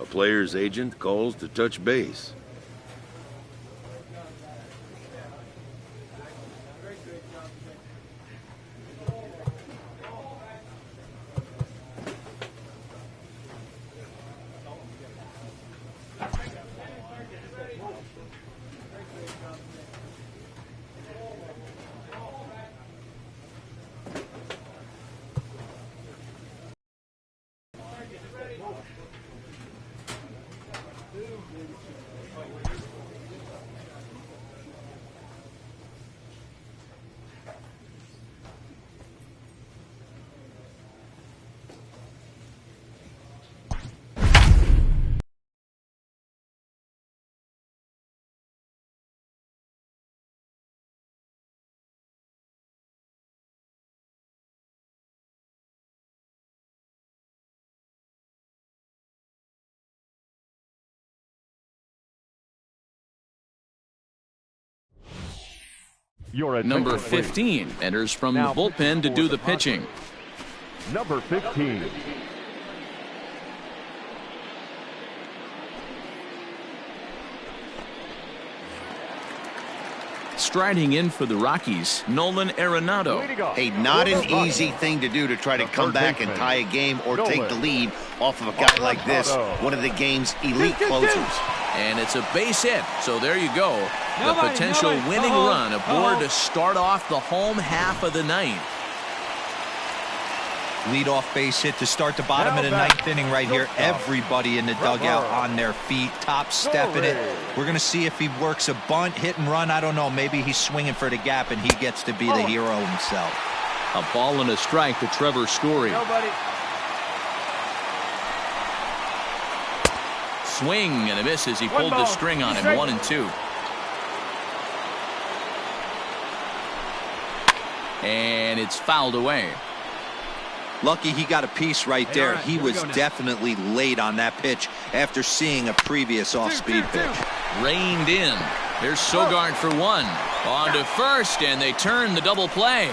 A player's agent calls to touch base. Number 15 enters from the bullpen to do the pitching. Number 15. Striding in for the Rockies, Nolan Arenado. Hey, not an easy thing to do to try to come back and tie a game or take the lead off of a guy like this, one of the game's elite closers. And it's a base hit, so there you go. The potential winning run aboard to start off the home half of the ninth. Lead-off base hit to start the bottom of the ninth inning right here. Everybody in the dugout on their feet, top stepping it. We're going to see if he works a bunt, hit and run. I don't know. Maybe he's swinging for the gap and he gets to be the hero himself. A ball and a strike to Trevor Story. Swing and a miss as he pulled the string on him. 1-2. And it's fouled away. Lucky he got a piece right there. He was definitely late on that pitch after seeing a previous off-speed pitch. Reined in. There's Sogard for one. On to first, and they turn the double play.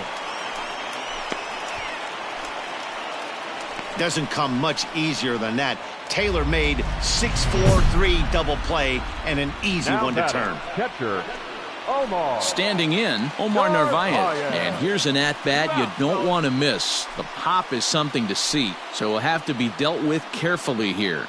Doesn't come much easier than that. Taylor made 6-4-3 double play and an easy one to turn. Catcher Omar. Standing in, Omar Narvaez. And here's an at-bat you don't want to miss. The pop is something to see, so will have to be dealt with carefully here.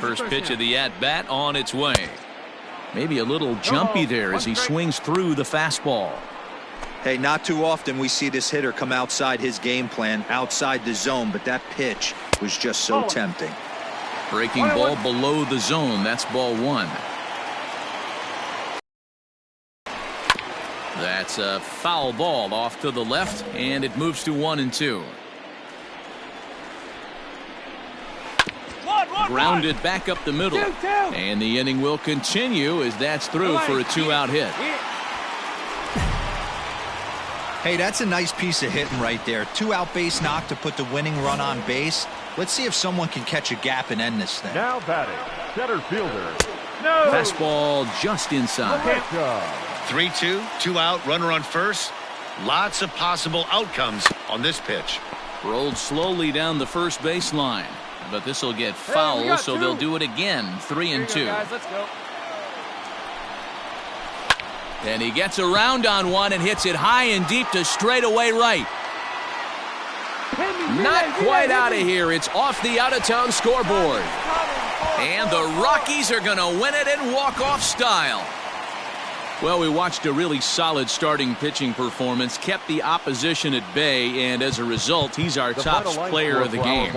First pitch of the at-bat on its way. Maybe a little jumpy there as he swings through the fastball. Hey, not too often we see this hitter come outside his game plan, outside the zone, but that pitch was just so tempting. Breaking ball below the zone. That's ball one. That's a foul ball off to the left, and it moves to 1-2. Grounded back up the middle. And the inning will continue as that's through for a 2-out hit. Hey, that's a nice piece of hitting right there. 2-out base knock to put the winning run on base. Let's see if someone can catch a gap and end this thing. Now batting, center fielder. Fastball just inside. 3-2, 2-out, runner on first. Lots of possible outcomes on this pitch. Rolled slowly down the first baseline. But this will get foul, so they'll do it again. 3-2. Let's go. And he gets around on one and hits it high and deep to straightaway right. Not quite out of here. It's off the out-of-town scoreboard. And the Rockies are going to win it in walk-off style. Well, we watched a really solid starting pitching performance, kept the opposition at bay, and as a result, he's our top player of the game.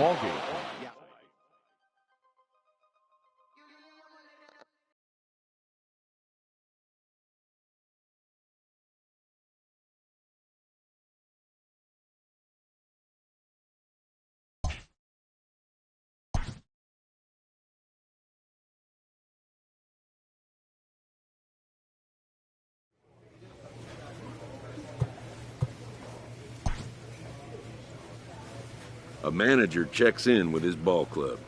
A manager checks in with his ball club.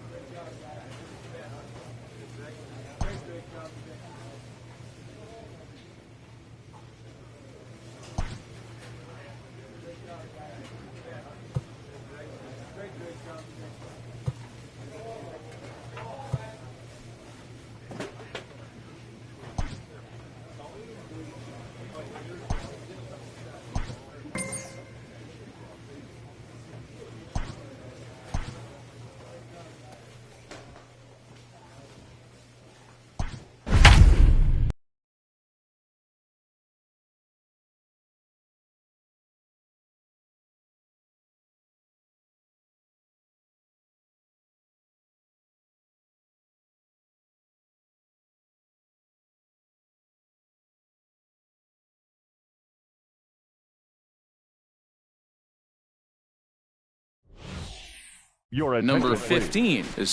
Number 15 is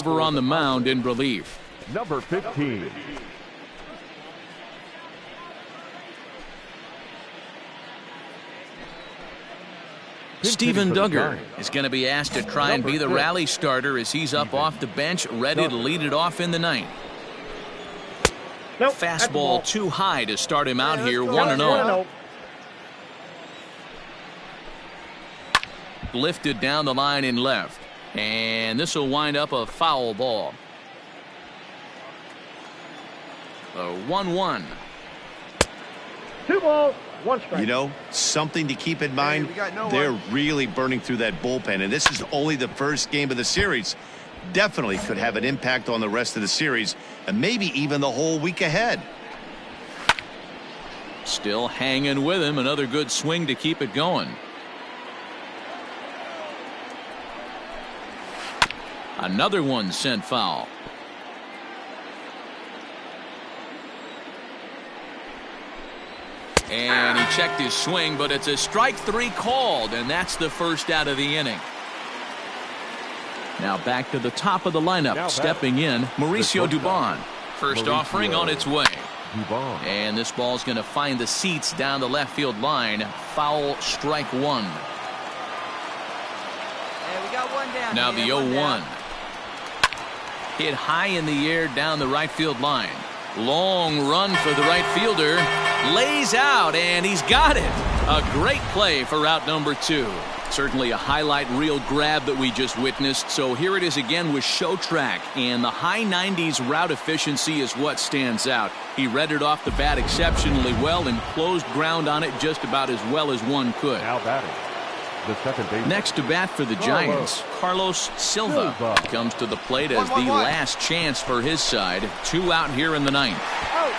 over on the mound in relief. Number 15. Steven Duggar is going to be asked to try and be the rally starter as he's up off the bench, ready to lead it off in the ninth. Fastball too high to start him out here, 1-0. Lifted down the line in left, and this will wind up a foul ball. A 1-1. 2 balls, 1 strike. You know, something to keep in mind, they're really burning through that bullpen, and this is only the first game of the series. Definitely could have an impact on the rest of the series, and maybe even the whole week ahead. Still hanging with him. Another good swing to keep it going. Another one sent foul. And he checked his swing, but it's a strike 3 called, and that's the first out of the inning. Now back to the top of the lineup, stepping in, Mauricio Dubon. First offering on its way. And this ball's going to find the seats down the left field line. Foul, strike 1. Hey, we got one down. Now the 0-1. Hit high in the air down the right field line. Long run for the right fielder. Lays out, and he's got it. A great play for out number 2. Certainly a highlight reel grab that we just witnessed. So here it is again with Show Track, and the high 90s route efficiency is what stands out. He read it off the bat exceptionally well and closed ground on it just about as well as one could. Now batting, the second baseman. Next to bat for the Giants, Carlos Silva comes to the plate as the last chance for his side. 2 out here in the ninth.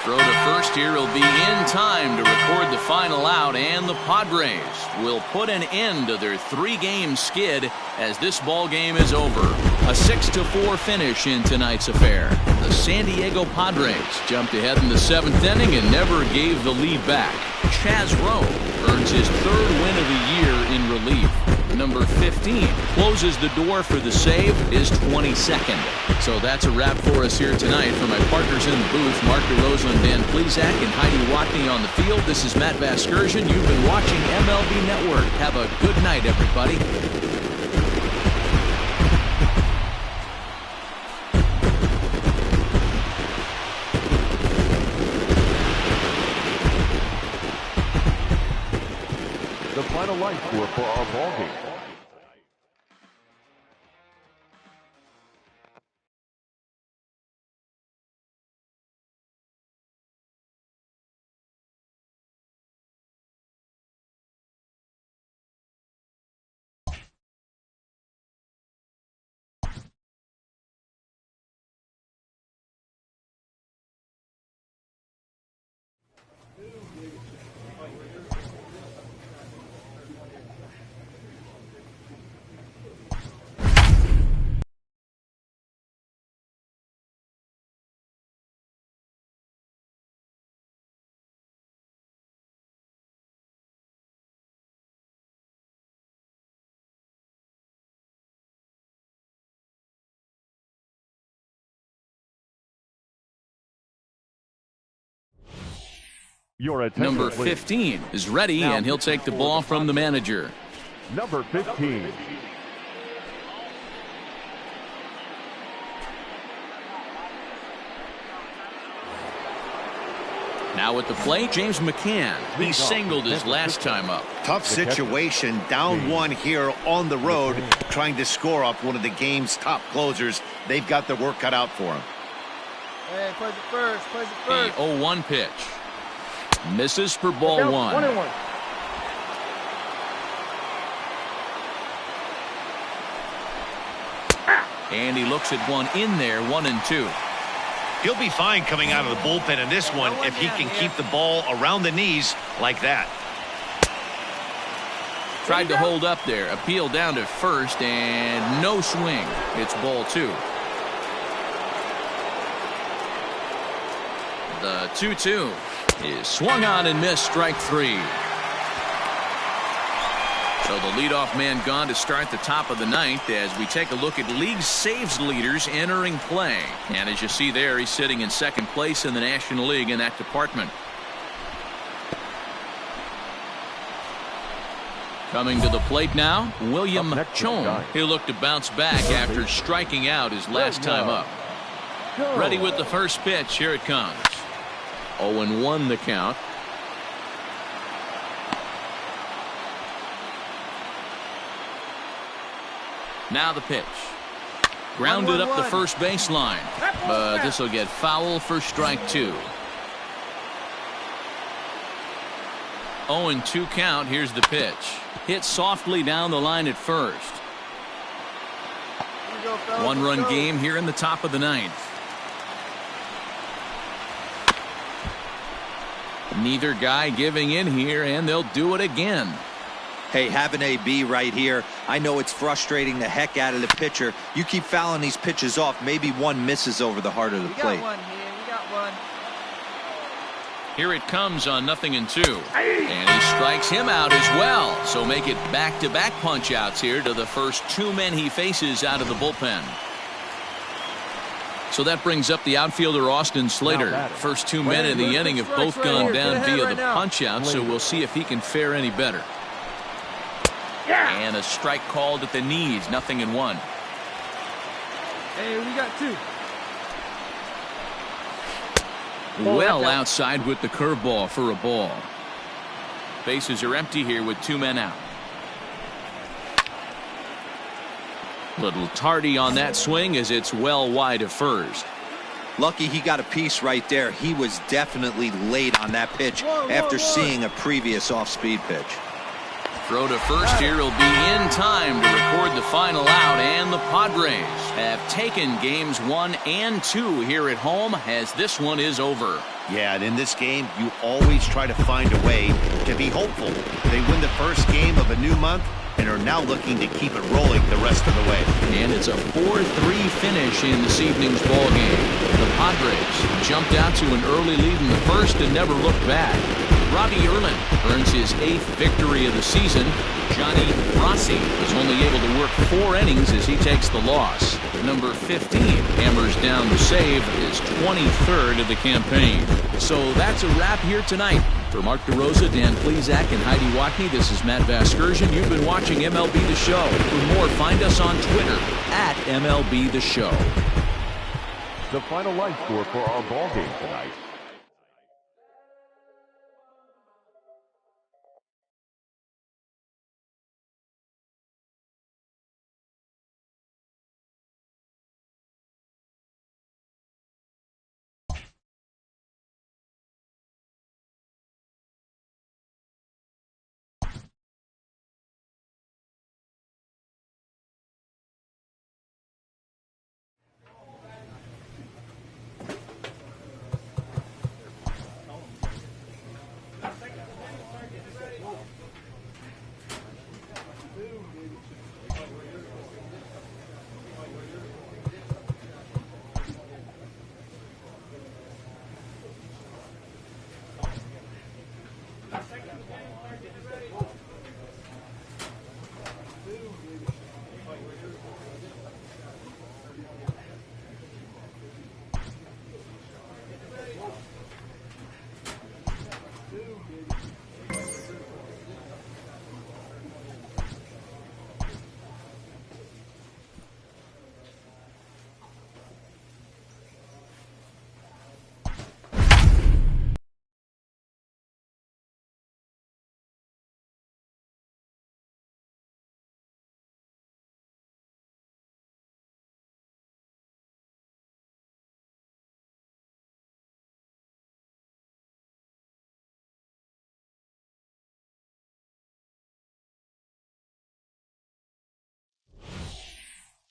Throw to first here will be in time to record the final out, and the Padres will put an end to their 3-game skid as this ball game is over. A 6-4 finish in tonight's affair. The San Diego Padres jumped ahead in the 7th inning and never gave the lead back. Chaz Rowe earns his 3rd win of the year in relief. Number 15 closes the door for the save, his 22nd. So that's a wrap for us here tonight. For my partners in the booth, Mark DeRosa, Dan Plesac, and Heidi Watney on the field, this is Matt Vasgersian. You've been watching MLB Network. Have a good night, everybody. The final line score for our ball game. Your attention, Number please. 15 is ready, and he'll take the ball from the manager. Number 15. Now at the plate, James McCann. He singled his last time up. Tough situation, down one here on the road, trying to score off one of the game's top closers. They've got their work cut out for him. Hey, plays it first, plays it The first. 0-1 pitch. Misses for ball Down, 1. 1-1. And he looks at one in there, 1-2. He'll be fine coming out of the bullpen in this one if he can keep the ball around the knees like that. Tried to hold up there. Appeal down to first, and no swing. It's ball 2. The 2-2 is swung on and missed, strike 3. So the leadoff man gone to start the top of the ninth as we take a look at league saves leaders entering play. And as you see there, he's sitting in second place in the National League in that department. Coming to the plate now, William Chong. He'll look to bounce back after striking out his last time up. Ready with the first pitch. Here it comes. 0-1 the count. Now the pitch. Grounded up the first baseline. But this will get foul for strike 2. 0-2 count. Here's the pitch. Hit softly down the line at first. 1-run game here in the top of the ninth. Neither guy giving in here, and they'll do it again. Hey, have an AB right here. I know it's frustrating the heck out of the pitcher. You keep fouling these pitches off. Maybe one misses over the heart of the plate. We got one here. We got one. Here it comes on 0-2. And he strikes him out as well. So make it back-to-back punch-outs here to the first 2 men he faces out of the bullpen. So that brings up the outfielder Austin Slater. First 2 men in the inning have both gone down via the punch-out, so we'll see if he can fare any better. And a strike called at the knees, 0-1. Hey, we got 2. Well outside with the curveball for a ball. Bases are empty here with 2 men out. Little tardy on that swing as it's well wide of first. Lucky he got a piece right there. He was definitely late on that pitch after seeing a previous off-speed pitch. Throw to first here will be in time to record the final out, and the Padres have taken games 1 and 2 here at home as this one is over. Yeah, and in this game, you always try to find a way to be hopeful. They win the first game of a new month and are now looking to keep it rolling the rest of the way. And it's a 4-3 finish in this evening's ball game. The Padres jumped out to an early lead in the first and never looked back. Robbie Erlin earns his 8th victory of the season. Johnny Rossi was only able to work 4 innings as he takes the loss. Number 15 hammers down the save, his 23rd of the campaign. So that's a wrap here tonight. For Mark DeRosa, Dan Plesac, and Heidi Watney, this is Matt Vasgersian. You've been watching MLB The Show. For more, find us on Twitter at MLB The Show. The final line score for our ball game tonight.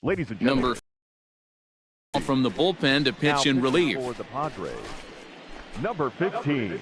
Ladies and gentlemen. Number from the bullpen to pitch in relief. For the Padres, number 15.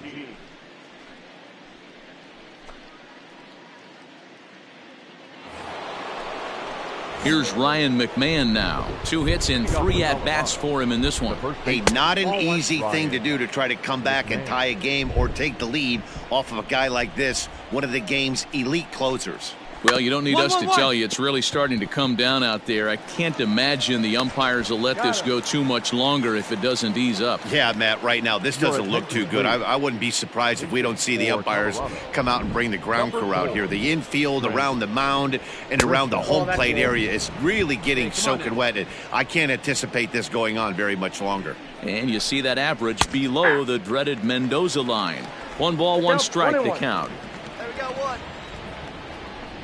Here's Ryan McMahon now. 2 hits and 3 at-bats for him in this one. Hey, not an easy thing to do to try to come back and tie a game or take the lead off of a guy like this, one of the game's elite closers. Well, you don't need us to tell you it's really starting to come down out there. I can't imagine the umpires will let this go too much longer if it doesn't ease up. Yeah, Matt, right now this doesn't look too good. I wouldn't be surprised if we don't see the umpires come out and bring the ground crew out here. The infield around the mound and around the home plate area is really getting soaking wet. And I can't anticipate this going on very much longer. And you see that average below the dreaded Mendoza line. 1 ball, 1 strike to count. There we go, 1.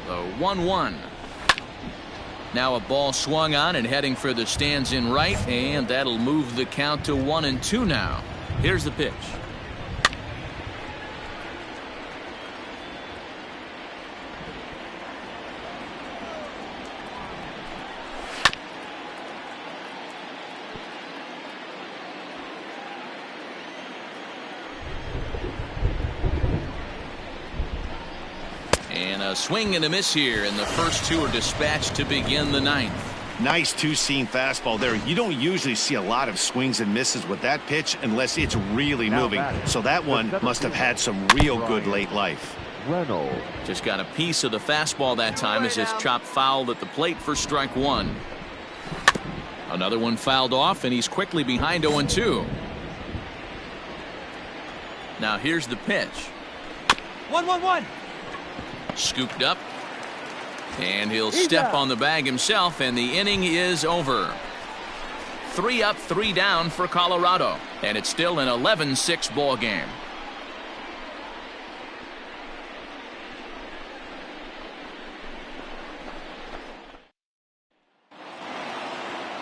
The 1-1. Now a ball swung on and heading for the stands in right, and that'll move the count to 1-2 now. Here's the pitch. And a swing and a miss here, and the first 2 are dispatched to begin the 9th. Nice 2-seam fastball there. You don't usually see a lot of swings and misses with that pitch unless it's really moving. So that one must have had some real good late life. Reynolds. Just got a piece of the fastball that time as it's chopped foul at the plate for strike 1. Another one fouled off, and he's quickly behind 0-2. Now here's the pitch. 1-1-1. Scooped up, and he'll step on the bag himself, and the inning is over. 3 up, 3 down for Colorado, and it's still an 11-6 ball game.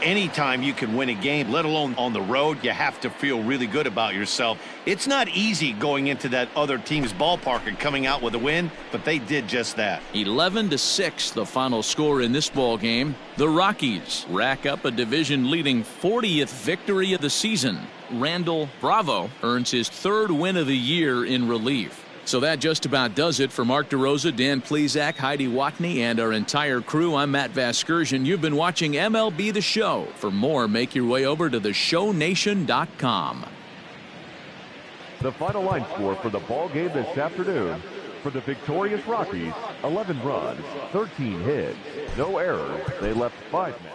Anytime you can win a game, let alone on the road, you have to feel really good about yourself. It's not easy going into that other team's ballpark and coming out with a win, but they did just that. 11-6 the final score in this ball game. The Rockies rack up a division-leading 40th victory of the season. Randall Bravo earns his 3rd win of the year in relief. So that just about does it for Mark DeRosa, Dan Plesac, Heidi Watney, and our entire crew. I'm Matt Vasgersian. You've been watching MLB The Show. For more, make your way over to theshownation.com. The final line score for the ball game this afternoon. For the victorious Rockies, 11 runs, 13 hits, no errors. They left 5 men.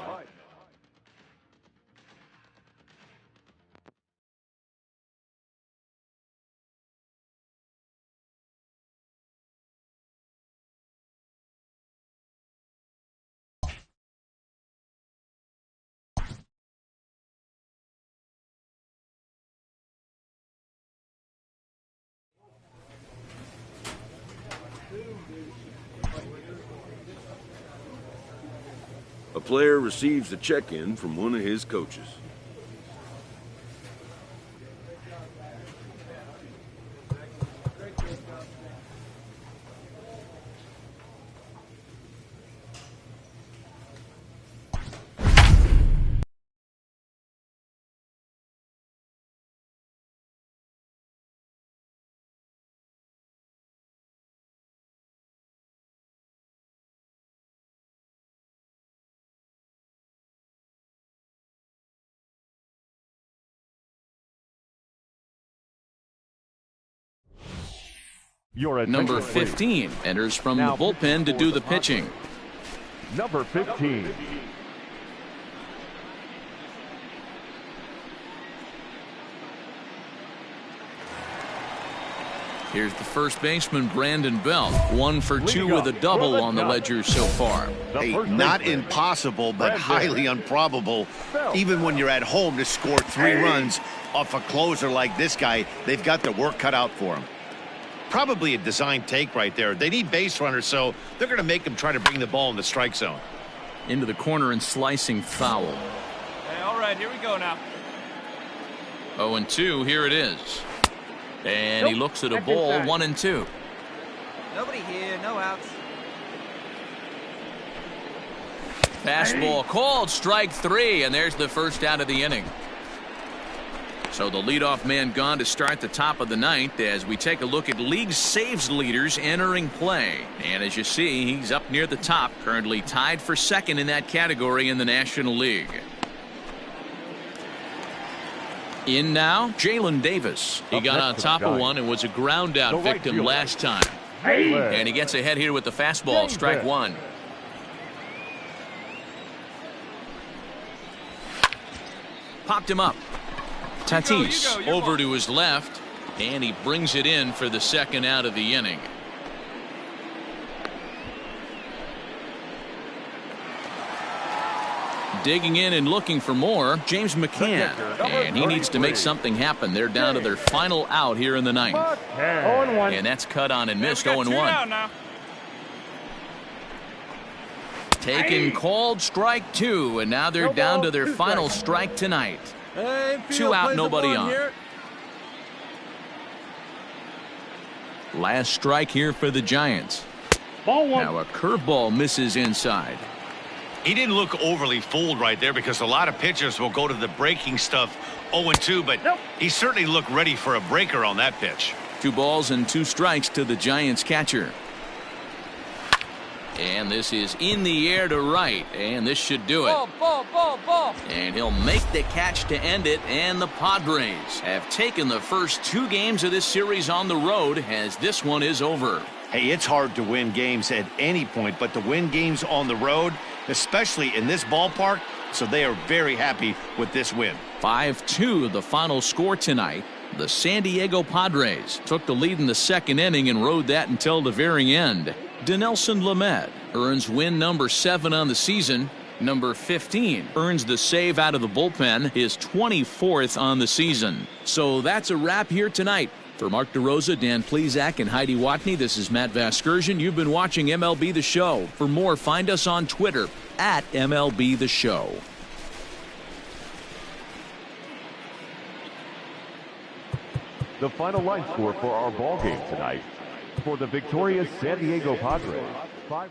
A player receives a check-in from one of his coaches. Number 15 enters from the bullpen to do the pitching. Number 15. Here's the first baseman, Brandon Belt. 1 for 2 with a double on the ledger so far. Hey, not impossible, but highly improbable. Even when you're at home to score 3 runs off a closer like this guy, they've got the work cut out for him. Probably a design take right there. They need base runners, so they're going to make them try to bring the ball in the strike zone. Into the corner and slicing foul. Hey, all right, here we go now. 0-2, here it is. And he looks at a ball, 1-2. Nobody here, no outs. Fastball called, strike 3, and there's the first out of the inning. So the leadoff man gone to start the top of the ninth as we take a look at league saves leaders entering play. And as you see, he's up near the top, currently tied for second in that category in the National League. In now, Jalen Davis. He got on top of one and was a ground out victim last time. And he gets ahead here with the fastball, strike 1. Popped him up. Tatis over to his left, and he brings it in for the second out of the inning. Digging in and looking for more, James McCann, and he needs to make something happen. They're down to their final out here in the ninth. And that's cut on and missed. 0-1. Taken, called, strike 2, and now they're down to their final strike tonight. 2 out, nobody on. Last strike here for the Giants. Now a curveball misses inside. He didn't look overly fooled right there because a lot of pitchers will go to the breaking stuff 0-2, but he certainly looked ready for a breaker on that pitch. 2 balls and 2 strikes to the Giants catcher. And this is in the air to right, and this should do it. Ball. And he'll make the catch to end it, and the Padres have taken the first 2 games of this series on the road as this one is over. Hey, it's hard to win games at any point, but to win games on the road, especially in this ballpark, so they are very happy with this win. 5-2 the final score tonight. The San Diego Padres took the lead in the second inning and rode that until the very end. Dinelson Lamet earns win number 7 on the season. Number 15 earns the save out of the bullpen, his 24th on the season. So that's a wrap here tonight. For Mark DeRosa, Dan Plesac, and Heidi Watney, this is Matt Vasgersian. You've been watching MLB The Show. For more, find us on Twitter at MLB The Show. The final line score for our ball game tonight. For the victorious San Diego Padres, 5.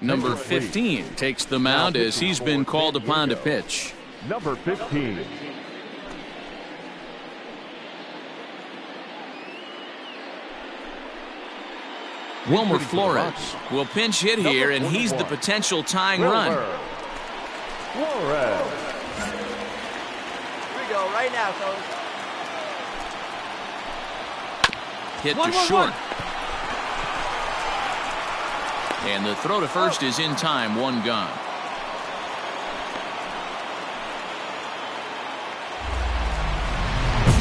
Number 15 takes the mound as he's been called upon to pitch. Number 15. Wilmer Flores will pinch hit here, and he's the potential tying run. Flores. Here we go right now, folks. Hit to short. And the throw to first is in time, 1 gone.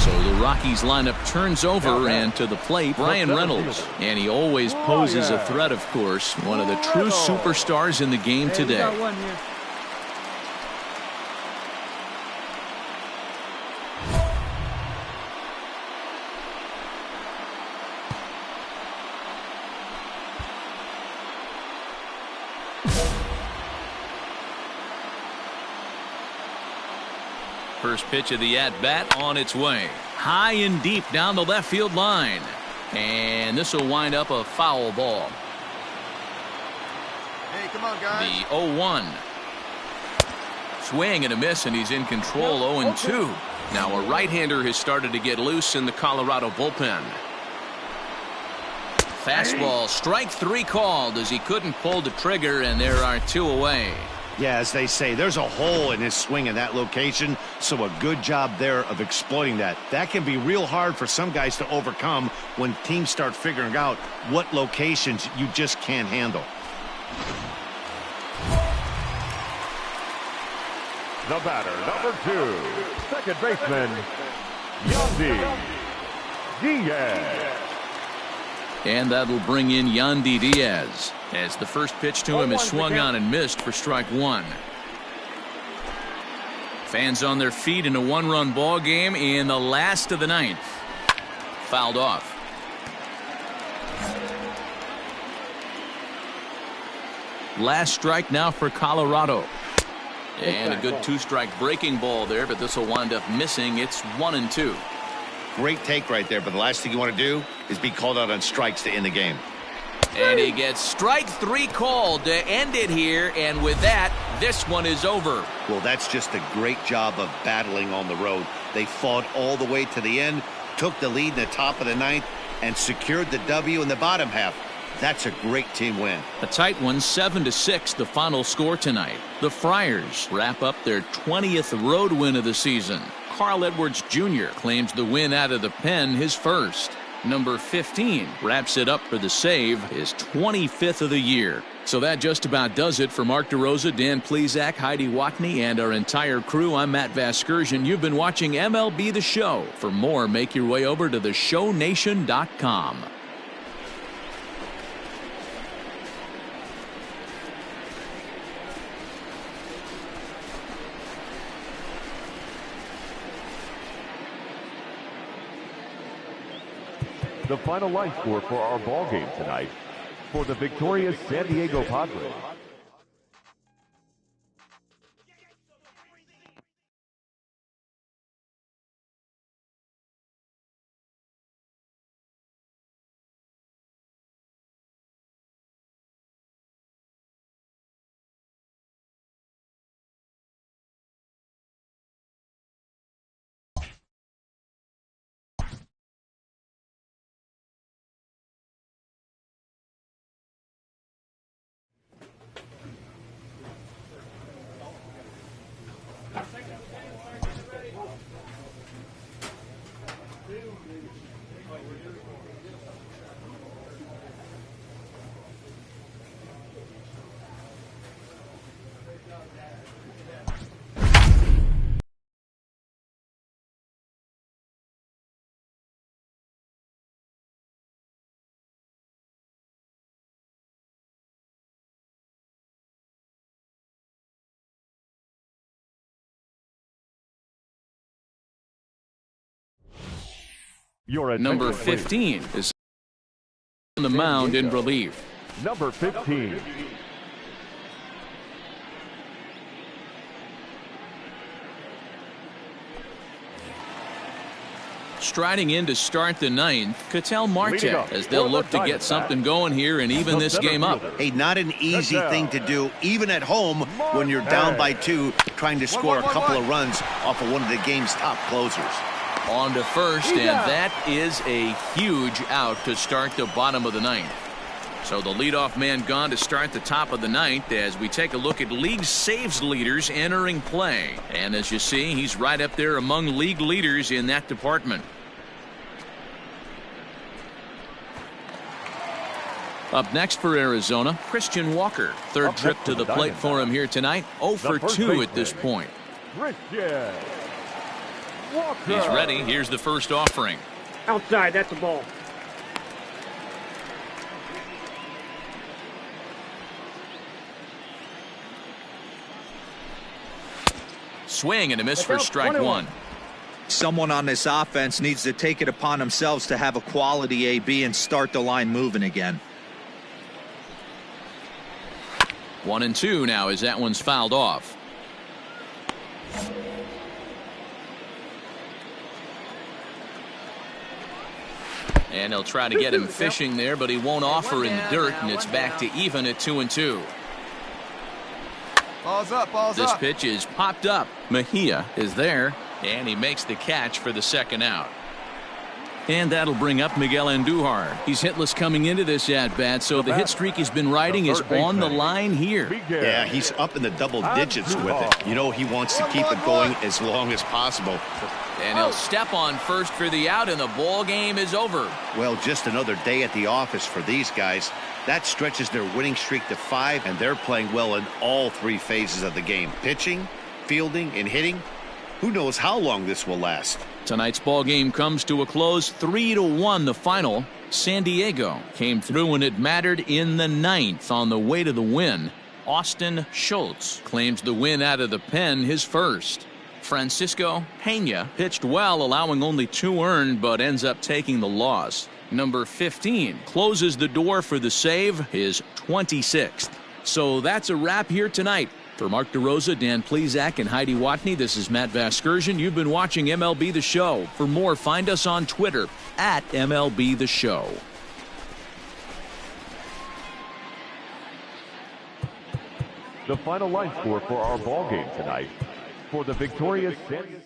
So the Rockies lineup turns over, and to the plate, Brian Reynolds. And he always poses a threat, of course. One of the true superstars in the game today. First pitch of the at-bat on its way. High and deep down the left field line. And this will wind up a foul ball. Hey, come on, guys. The 0-1. Swing and a miss, and he's in control. 0-2. Now a right-hander has started to get loose in the Colorado bullpen. Fastball, strike 3 called as he couldn't pull the trigger, and there are 2 away. Yeah, as they say, there's a hole in his swing in that location, so a good job there of exploiting that. That can be real hard for some guys to overcome when teams start figuring out what locations you just can't handle. The batter, number 2, second baseman, Yandy Diaz. And that'll bring in Yandy Diaz as the first pitch to him is swung on and missed for strike 1. Fans on their feet in a 1-run ball game in the last of the 9th. Fouled off. Last strike now for Colorado. And a good 2-strike breaking ball there, but this will wind up missing. It's 1-2. Great take right there, but the last thing you want to do is be called out on strikes to end the game. And he gets strike 3 called to end it here, and with that, this one is over. Well, that's just a great job of battling on the road. They fought all the way to the end, took the lead in the top of the 9th, and secured the W in the bottom half. That's a great team win. A tight one, 7-6, the final score tonight. The Friars wrap up their 20th road win of the season. Carl Edwards Jr. claims the win out of the pen, his first. Number 15 wraps it up for the save, his 25th of the year. So that just about does it for Mark DeRosa, Dan Plesac, Heidi Watney, and our entire crew. I'm Matt Vasgersian. You've been watching MLB The Show. For more, make your way over to theshownation.com. The final line score for our ball game tonight for the victorious San Diego Padres. Number 15 is on the mound in relief. Number 15. Striding in to start the 9th, Ketel Marte, as they'll look to get something going here and even this game up. Hey, not an easy thing to do, even at home when you're down by 2, trying to score a couple of runs off of one of the game's top closers. On to first, and that is a huge out to start the bottom of the 9th. So the leadoff man gone to start the top of the 9th as we take a look at league saves leaders entering play. And as you see, he's right up there among league leaders in that department. Up next for Arizona, Christian Walker. Third trip to the plate for him here tonight. 0 for 2 at this point. Christian Walker. He's ready. Here's the first offering. Outside, that's a ball. Swing and a miss for strike 1. Someone on this offense needs to take it upon themselves to have a quality AB and start the line moving again. 1-2 now as that one's fouled off. And he'll try to get him fishing there, but he won't offer in the dirt, and it's back to even at 2-2. Balls up, balls This up. pitch is popped up. Mejia is there, and he makes the catch for the second out. And that'll bring up Miguel Andujar. He's hitless coming into this at-bat, so the hit streak he's been riding is on the line here. Yeah, he's up in the double digits with it. You know, he wants to keep it going as long as possible. And he'll step on first for the out, and the ball game is over. Well, just another day at the office for these guys. That stretches their winning streak to 5, and they're playing well in all 3 phases of the game. Pitching, fielding, and hitting. Who knows how long this will last? Tonight's ball game comes to a close, 3-1 the final. San Diego came through when it mattered in the 9th on the way to the win. Austin Schultz claims the win out of the pen, his first. Francisco Pena pitched well, allowing only 2 earned, but ends up taking the loss. Number 15 closes the door for the save, his 26th. So that's a wrap here tonight. For Mark DeRosa, Dan Plesac, and Heidi Watney, this is Matt Vasgersian. You've been watching MLB The Show. For more, find us on Twitter at MLB The Show. The final line score for our ball game tonight. For the victorious San Diego.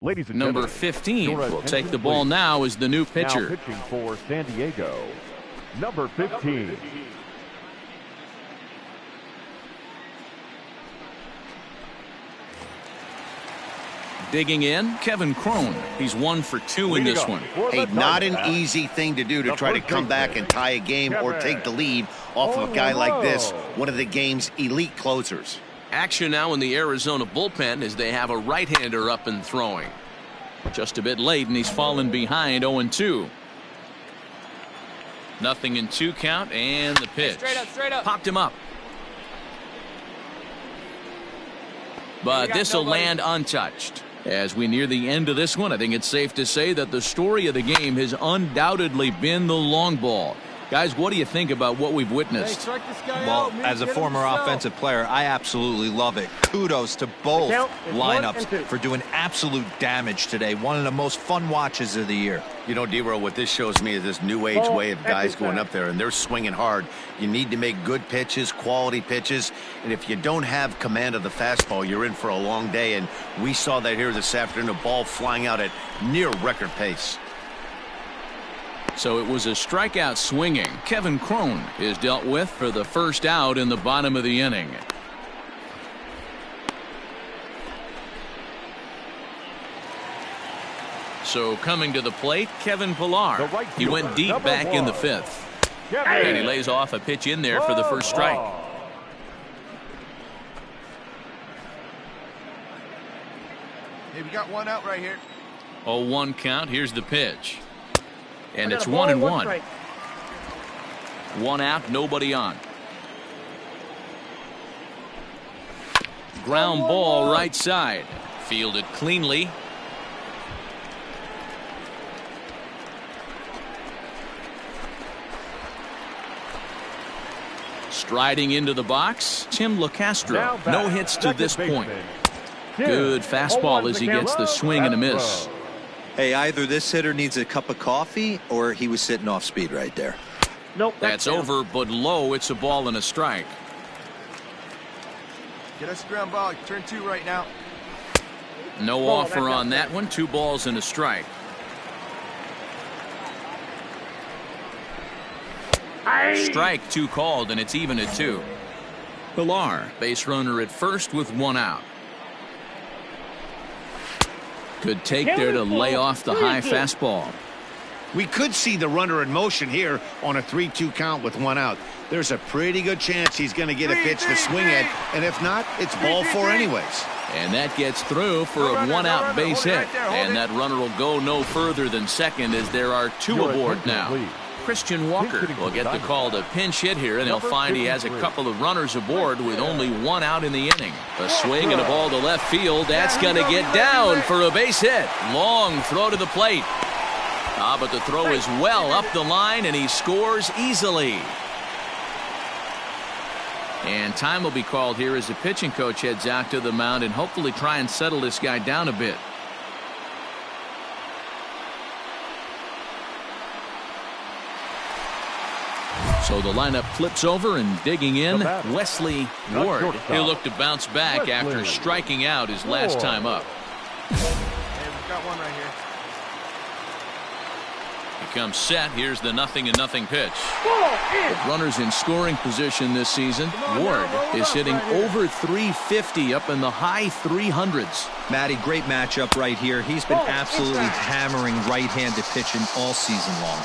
Ladies and Number gentlemen, 15 will take the ball now as the new pitcher. Now pitching for San Diego, number 15. Digging in, Kevin Crone. He's 1 for 2 in this one. Hey, not an easy thing to do to try to come back and tie a game or take the lead off of a guy like this, one of the game's elite closers. Action now in the Arizona bullpen as they have a right-hander up and throwing. Just a bit late, and he's fallen behind 0-2. 0-2 count, and the pitch. Straight up. Popped him up. But this will land untouched. As we near the end of this one, I think it's safe to say that the story of the game has undoubtedly been the long ball. Guys, what do you think about what we've witnessed? Well, as a former offensive player, I absolutely love it. Kudos to both lineups for doing absolute damage today. One of the most fun watches of the year. You know, D-Roll, what this shows me is this new age way of guys going up there, and they're swinging hard. You need to make good pitches, quality pitches, and if you don't have command of the fastball, you're in for a long day, and we saw that here this afternoon, a ball flying out at near record pace. So it was a strikeout swinging. Kevin Crone is dealt with for the first out in the bottom of the inning. So coming to the plate, Kevin Pillar. He went deep back in the fifth. And he lays off a pitch in there for the first strike. Hey, we got one out right here. 0-1 count. Here's the pitch. And it's 1-1. One out, nobody on. Ground ball right side. Fielded cleanly. Striding into the box, Tim LeCastro. No hits to this point. Good fastball as he gets the swing and a miss. Hey, either this hitter needs a cup of coffee or he was sitting off speed right there. Nope. That's over, but low. It's a ball and a strike. Get us a ground ball. Turn 2 right now. No offer on that one. 2 balls and a strike. Strike 2 called, and it's even at 2. Pillar, base runner at first with 1 out. Good take there to lay off the high fastball. We could see the runner in motion here on a 3-2 count with 1 out. There's a pretty good chance he's going to get a pitch to swing at, and if not, it's ball 4 anyways. And that gets through for a 1-out base hit. And that runner will go no further than second as there are 2 aboard now. Christian Walker will get the call to pinch hit here, and he'll find he has a couple of runners aboard with only 1 out in the inning. A swing and a ball to left field. That's going to get down for a base hit. Long throw to the plate. But the throw is well up the line, and he scores easily. And time will be called here as the pitching coach heads out to the mound and hopefully try and settle this guy down a bit. So the lineup flips over, and digging in, Wesley Ward. He'll look to bounce back after striking out his last time up. Hey, we've got one right here. He comes set. Here's the 0-0 pitch. With runners in scoring position this season, Ward is hitting over 350, up in the high 300s. Matty, great matchup right here. He's been absolutely hammering right-handed pitching all season long.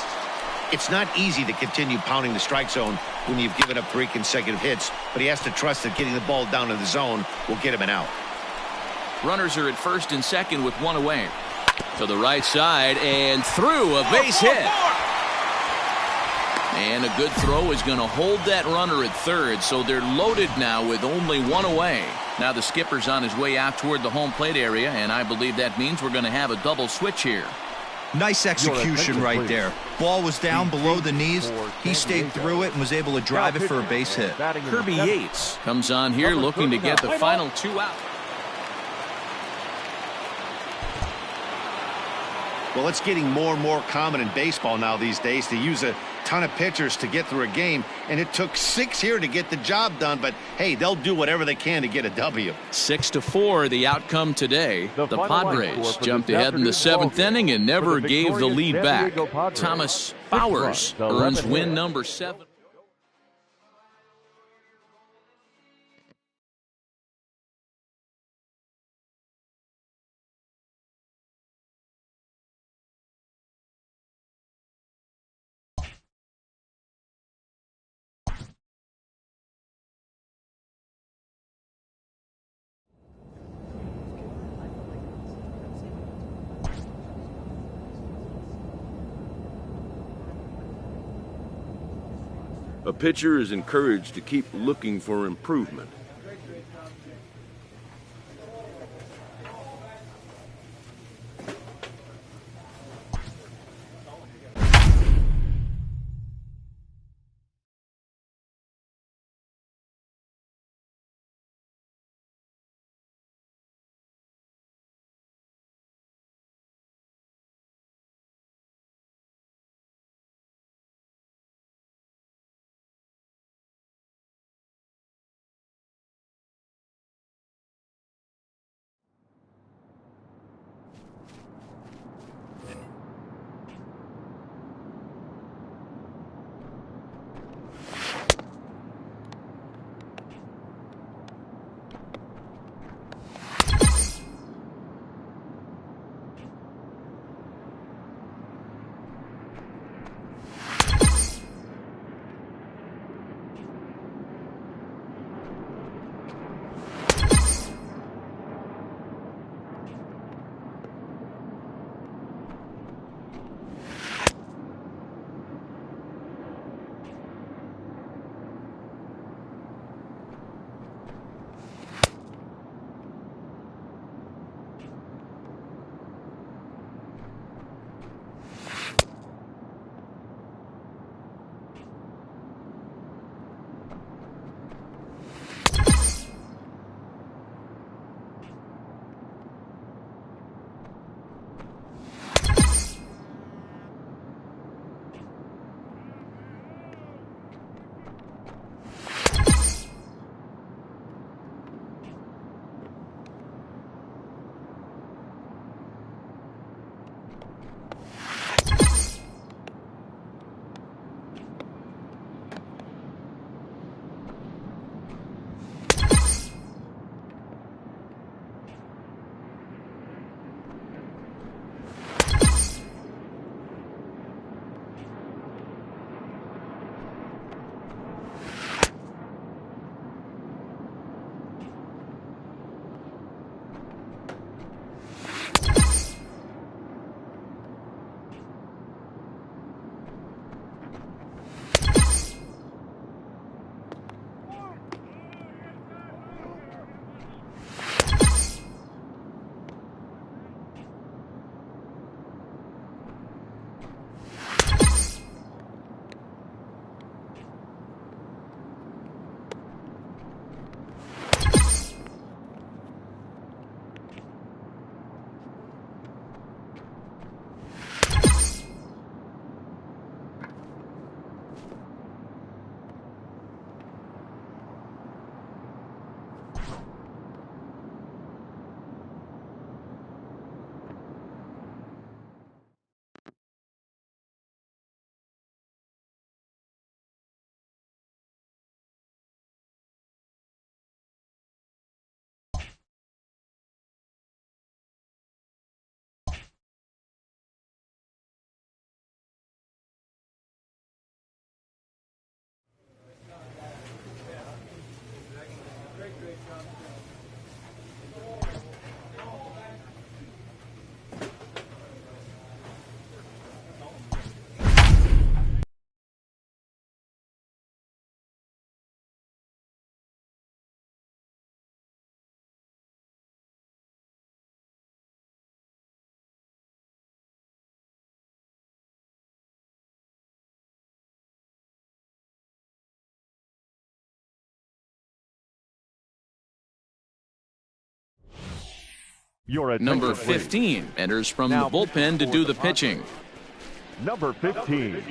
It's not easy to continue pounding the strike zone when you've given up 3 consecutive hits, but he has to trust that getting the ball down to the zone will get him an out. Runners are at first and second with 1 away. To the right side and through, a base hit. And a good throw is going to hold that runner at third, so they're loaded now with only 1 away. Now the skipper's on his way out toward the home plate area, and I believe that means we're going to have a double switch here. Nice execution right there. Ball was down below the knees. He stayed through it and was able to drive it for a base hit. Kirby Yates comes on here looking to get the final 2 out. Well, it's getting more and more common in baseball now these days to use a ton of pitchers to get through a game, and it took 6 here to get the job done, but hey, they'll do whatever they can to get a W. 6-4 the outcome today. The Padres jumped ahead in the 7th inning and never gave the lead back. Thomas Bowers earns win number 7. A pitcher is encouraged to keep looking for improvement. Your Number attention, please. 15 enters from Now the bullpen to do the pitching. Number 15.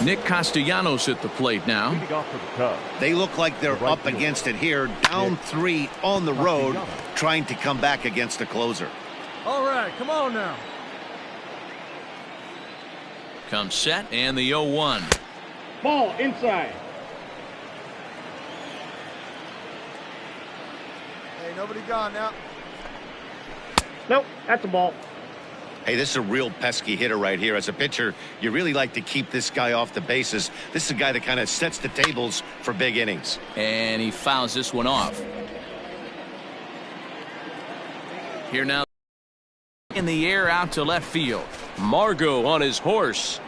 Nick Castellanos at the plate now. Leading off for the Cubs. They look like they're Right up fielder. against it here, down 3 on the road, trying to come back against the closer. All right, come on now. Comes set and the 0-1. Ball inside. Hey, nobody gone now. Nope, that's a ball. Hey, this is a real pesky hitter right here. As a pitcher, you really like to keep this guy off the bases. This is a guy that kind of sets the tables for big innings. And he fouls this one off. Here now in the air out to left field. Margot on his horse.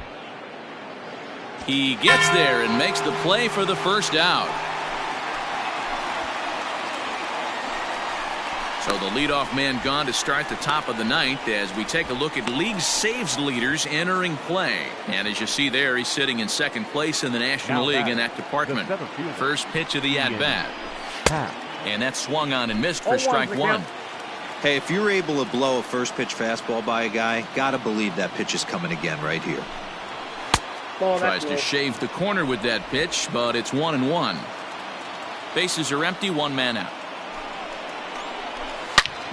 He gets there and makes the play for the first out. So the leadoff man gone to start the top of the ninth as we take a look at league saves leaders entering play. And as you see there, he's sitting in second place in the National League in that department. First pitch of the at-bat. And that's swung on and missed for strike one. Hey, if you're able to blow a first pitch fastball by a guy, gotta believe that pitch is coming again right here. Tries to shave the corner with that pitch, but it's 1-1. Bases are empty, one man out.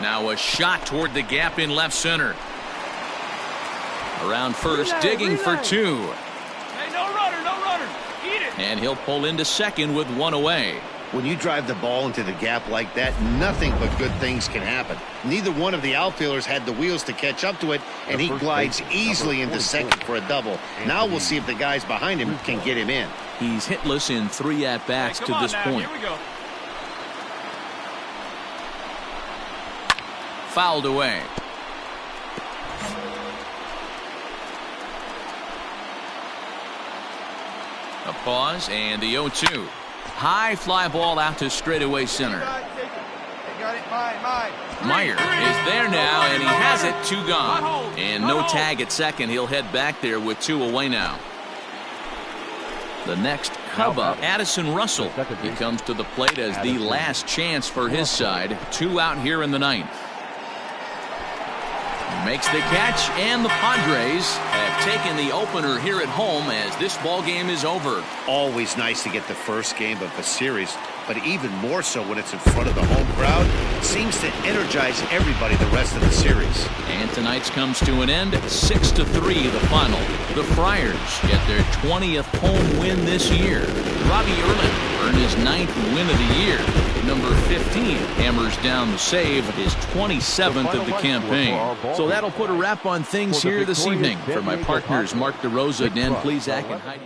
Now a shot toward the gap in left center. Around first, digging for two. Hey, no runner, eat it. And he'll pull into second with one away. When you drive the ball into the gap like that, nothing but good things can happen. Neither one of the outfielders had the wheels to catch up to it, and he glides easily into second for a double. Now we'll see if the guys behind him can get him in. He's hitless in 3 at-bats to this point. Here we go. Fouled away. A pause and the 0-2. High fly ball out to straightaway center. Meyer is there now, and he has it. 2 gone. And no tag at second. He'll head back there with 2 away now. The next Cub up, Addison Russell. He comes to the plate as the last chance for his side. 2 out here in the ninth. Makes the catch, and the Padres have taken the opener here at home as this ball game is over. Always nice to get the first game of a series, but even more so when it's in front of the home crowd. It seems to energize everybody the rest of the series. And tonight's comes to an end, 6-3 the final. The Friars get their 20th home win this year. Robbie Erlin earned his 9th win of the year. Number 15 hammers down the save, his 27th of the campaign. So that'll put a wrap on things here this evening. For my partners, Mark DeRosa, Dan Plesac, and Heidi.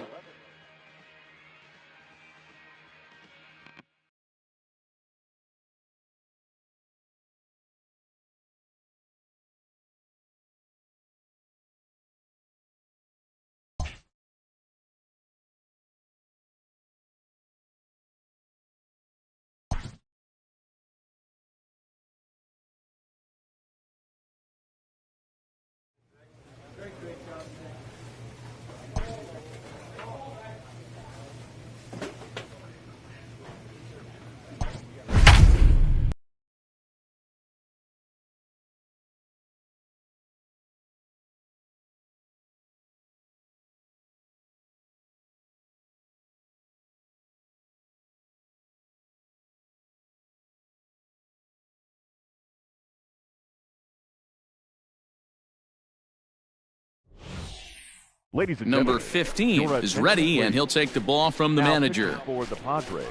Ladies and Number gentlemen, 15 is ready, and he'll take the ball from the manager. For the Padres,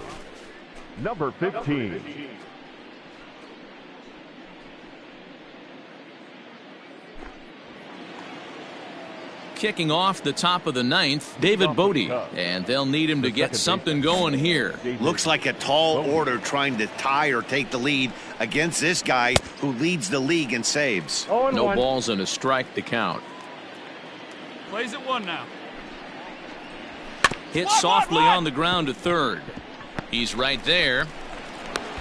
number 15. Kicking off the top of the ninth, David Bodie, and they'll need him to get something going here. Looks like a tall order trying to tie or take the lead against this guy who leads the league in saves. No balls and a strike to count. Plays at 1 now. Hit softly on the ground to third. He's right there.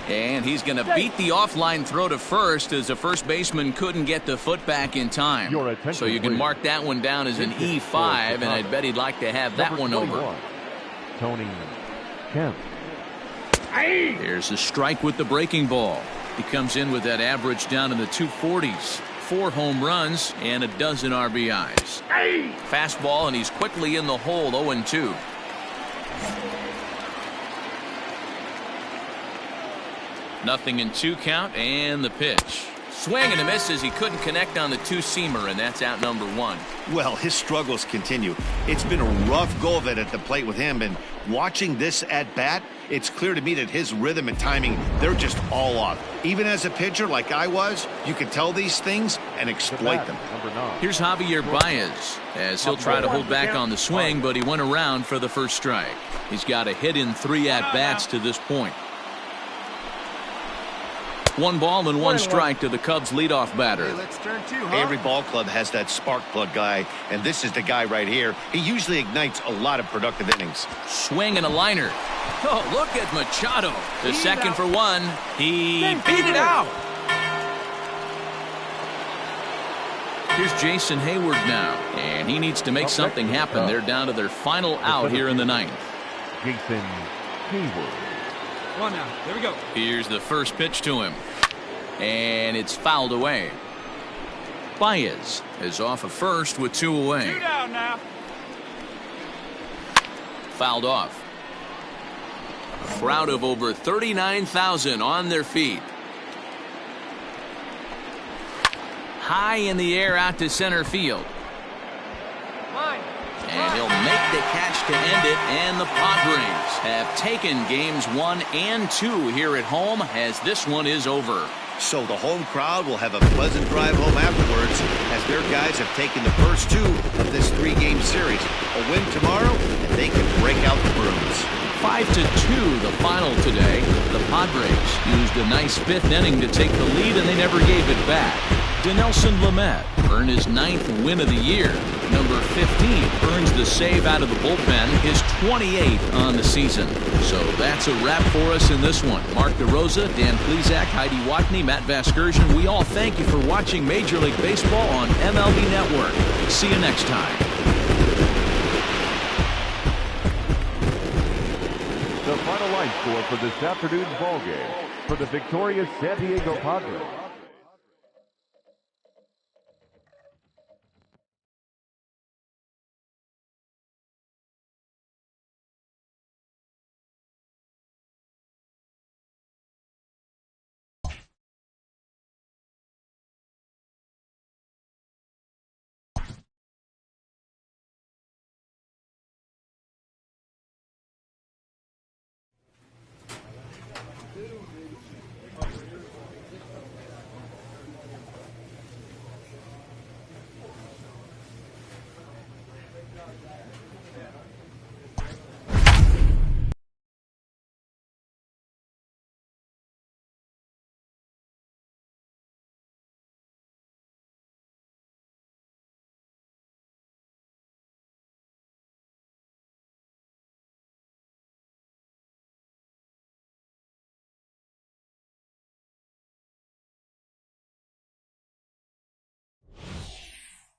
And he's going to beat the offline throw to first as the first baseman couldn't get the foot back in time. So you can mark that one down as an E5, and I'd bet he'd like to have that one over. Tony Kemp. There's a strike with the breaking ball. He comes in with that average down in the 240s. 4 home runs and a dozen RBIs. Fastball, and he's quickly in the hole, 0-2. Nothing in 2 count, and the pitch. Swing and a miss as he couldn't connect on the 2-seamer, and that's out number 1. Well, his struggles continue. It's been a rough go of it at the plate with him, and watching this at bat, it's clear to me that his rhythm and timing, they're just all off. Even as a pitcher like I was, you can tell these things and exploit them. Here's Javier Baez as he'll try to hold back on the swing, but he went around for the first strike. He's got a hit in 3 at-bats to this point. 1 ball and 1 strike to the Cubs leadoff batter. Hey, let's turn 2, huh? Every ball club has that spark plug guy, and this is the guy right here. He usually ignites a lot of productive innings. Swing and a liner. Oh, look at Machado. The second for 1. He beat it out. Here's Jason Hayward now, and he needs to make something happen. They're down to their final out here in the 9th. Jason Hayward. 1 now. There we go. Here's the first pitch to him, and it's fouled away. Baez is off of first with 2 away. 2 down now. Fouled off. A crowd of over 39,000 on their feet. High in the air out to center field. And he'll make the catch to end it, and the Padres have taken games 1 and 2 here at home as this one is over. So the home crowd will have a pleasant drive home afterwards as their guys have taken the first 2 of this 3-game series. A win tomorrow, and they can break out the brooms. 5-2 the final today. The Padres used a nice 5th inning to take the lead, and they never gave it back. Dinelson Lamet earned his 9th win of the year. Number 15 earns the save out of the bullpen, his 28th on the season. So that's a wrap for us in this one. Mark DeRosa, Dan Plesac, Heidi Watney, Matt Vasgersian, we all thank you for watching Major League Baseball on MLB Network. See you next time. The final line score for this afternoon's ballgame for the victorious San Diego Padres.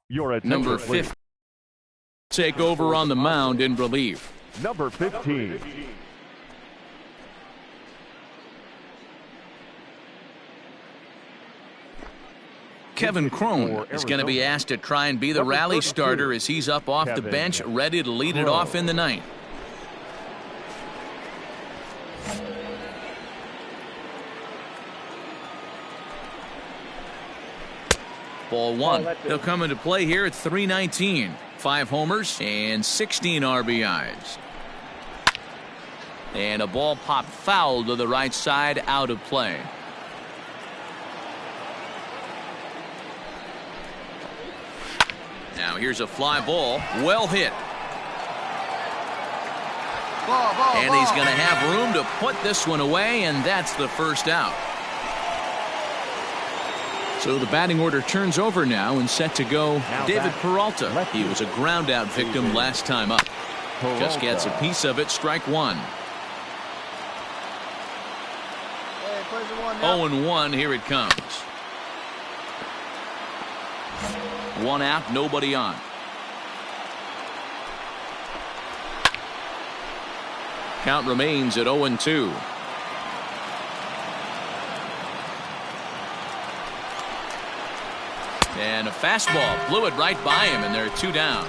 Your Number 15 take over on the mound in relief. Number 15. Kevin Cron is going to be asked to try and be the rally starter as he's up off the bench, ready to lead it off in the 9th. Ball 1. He'll come into play here at 319. 5 homers and 16 RBIs. And a ball popped foul to the right side, out of play. Now here's a fly ball, well hit. And he's going to have room to put this one away, and that's the first out. So the batting order turns over now and set to go David Peralta. He was a ground out victim last time up. Just gets a piece of it, strike 1. 0-1, here it comes. 1 out, nobody on. Count remains at 0-2. And a fastball blew it right by him, and there are 2 down.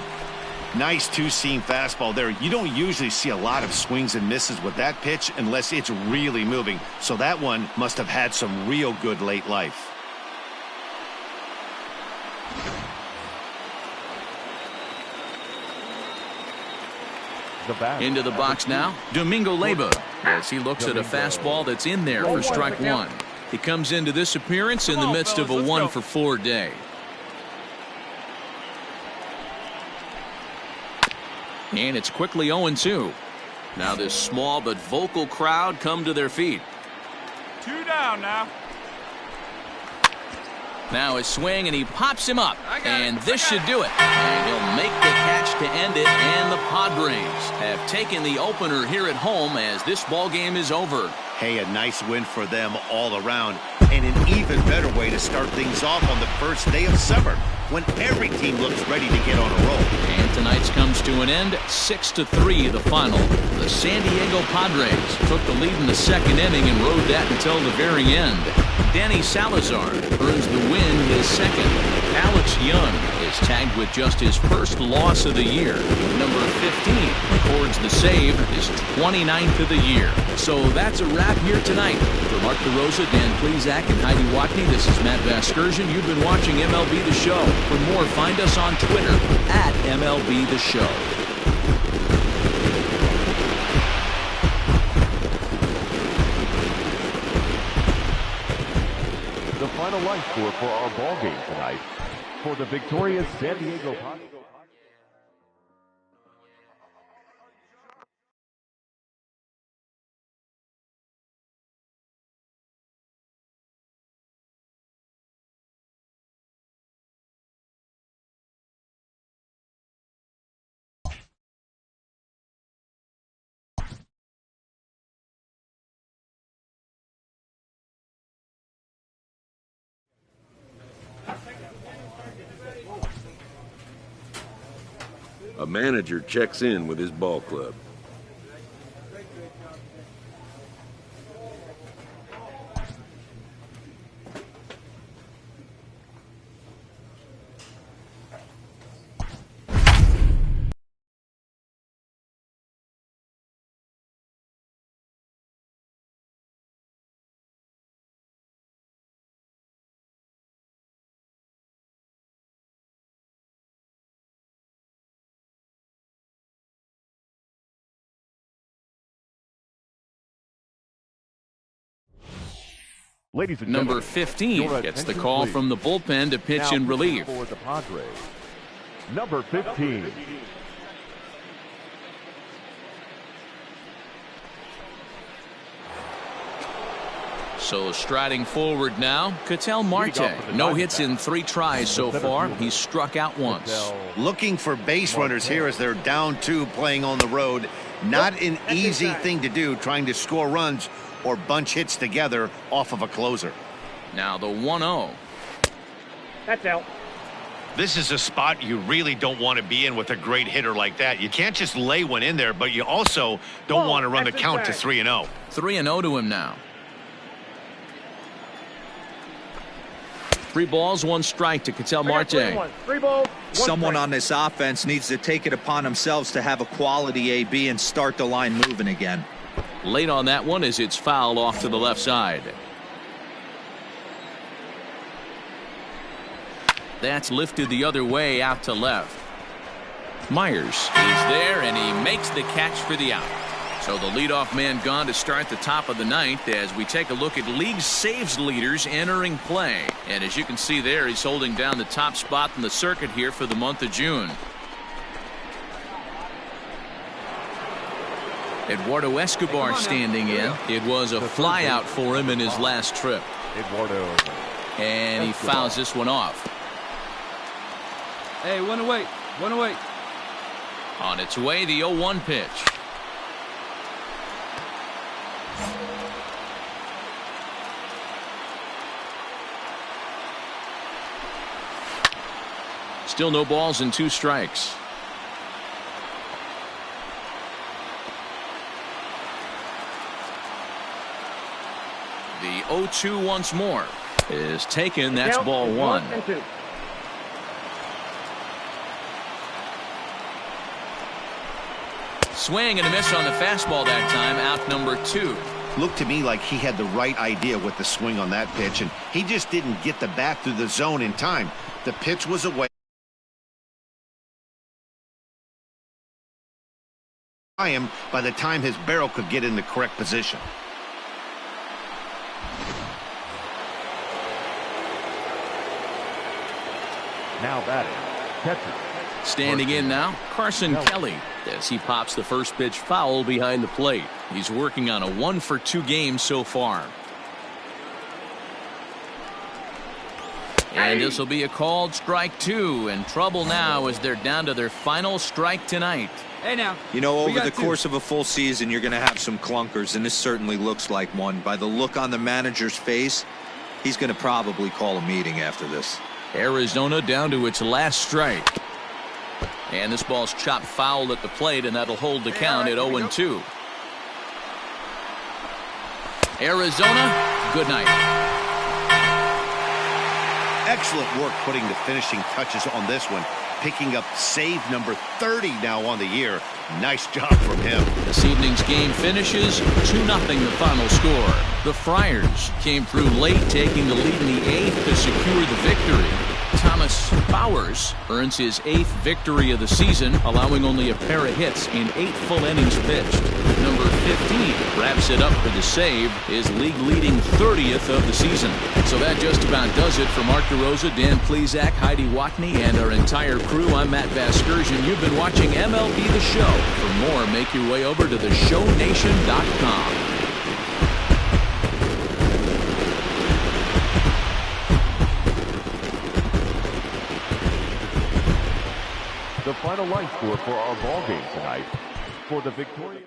Nice 2-seam fastball there. You don't usually see a lot of swings and misses with that pitch unless it's really moving. So that one must have had some real good late life. Into the box now, Domingo Leyba, as he looks at a fastball that's in there for strike 1. He comes into this appearance in the midst of a 1-for-4 day. And it's quickly 0-2. Now this small but vocal crowd come to their feet. 2 down now. Now his swing, and he pops him up. And this should do it. And he'll make the catch to end it, and the Padres have taken the opener here at home as this ball game is over. Hey, a nice win for them all around, and an even better way to start things off on the first day of summer when every team looks ready to get on a roll. And tonight's comes to an end, 6-3 the final. The San Diego Padres took the lead in the second inning and rode that until the very end. Danny Salazar earns the win, his second. Alex Young is tagged with just his first loss of the year. Number 15 records the save, his 29th of the year. So that's a wrap here tonight. For Mark DeRosa, Dan Plezak, and Heidi Watney, this is Matt Vasgersian. You've been watching MLB The Show. For more, find us on Twitter at MLB The Show. The final line score for our ball game tonight for the victorious San Diego Padres. A manager checks in with his ball club. Ladies and Number gentlemen, 15 gets the call from the bullpen to pitch in relief. For the Padres, number 15. So striding forward now, Ketel Marte. No hits in 3 tries so far. He's struck out once. Looking for base runners here as they're down 2 playing on the road. Not an easy thing to do, trying to score runs or bunch hits together off of a closer. Now the 1-0. That's out. This is a spot you really don't want to be in with a great hitter like that. You can't just lay one in there, but you also don't want to run the count to 3-0. 3-0 to him now. 3 balls, 1 strike to Ketel Marte. 3 balls. Someone on this offense needs to take it upon themselves to have a quality AB and start the line moving again. Late on that one as it's fouled off to the left side. That's lifted the other way out to left. Myers is there, and he makes the catch for the out. So the leadoff man gone to start the top of the 9th as we take a look at league saves leaders entering play. And as you can see there, he's holding down the top spot in the circuit here for the month of June. Eduardo Escobar standing in. It was a fly out for him in his last trip. Eduardo. And he fouls this one off. Hey, 1 away. 1 away. On its way, the 0-1 pitch. Still no balls and 2 strikes. The 0-2 once more is taken. That's ball 1. Swing and a miss on the fastball that time. Out number 2. Looked to me like he had the right idea with the swing on that pitch, and he just didn't get the bat through the zone in time. The pitch was away by him by the time his barrel could get in the correct position. Now batting, catcher. Standing in now, Carson Kelly, as he pops the first pitch foul behind the plate. He's working on a 1-for-2 game so far. And this will be a called strike 2, and trouble now as they're down to their final strike tonight. Hey now. You know, over the course of a full season, you're going to have some clunkers, and this certainly looks like one. By the look on the manager's face, he's going to probably call a meeting after this. Arizona down to its last strike. And this ball's chopped foul at the plate, and that'll hold the count at 0-2. Arizona, good night. Excellent work putting the finishing touches on this one. Picking up save number 30 now on the year. Nice job from him. This evening's game finishes 2-0 the final score. The Friars came through late, taking the lead in the 8th to secure the victory. Thomas Bowers earns his 8th victory of the season, allowing only a pair of hits in 8 full innings pitched. Number 15 wraps it up for the save, his league-leading 30th of the season. So that just about does it for Mark DeRosa, Dan Plesac, Heidi Watney, and our entire crew. I'm Matt Vasgersian. You've been watching MLB The Show. For more, make your way over to theshownation.com. The final line score for our ball game tonight. For the Victoria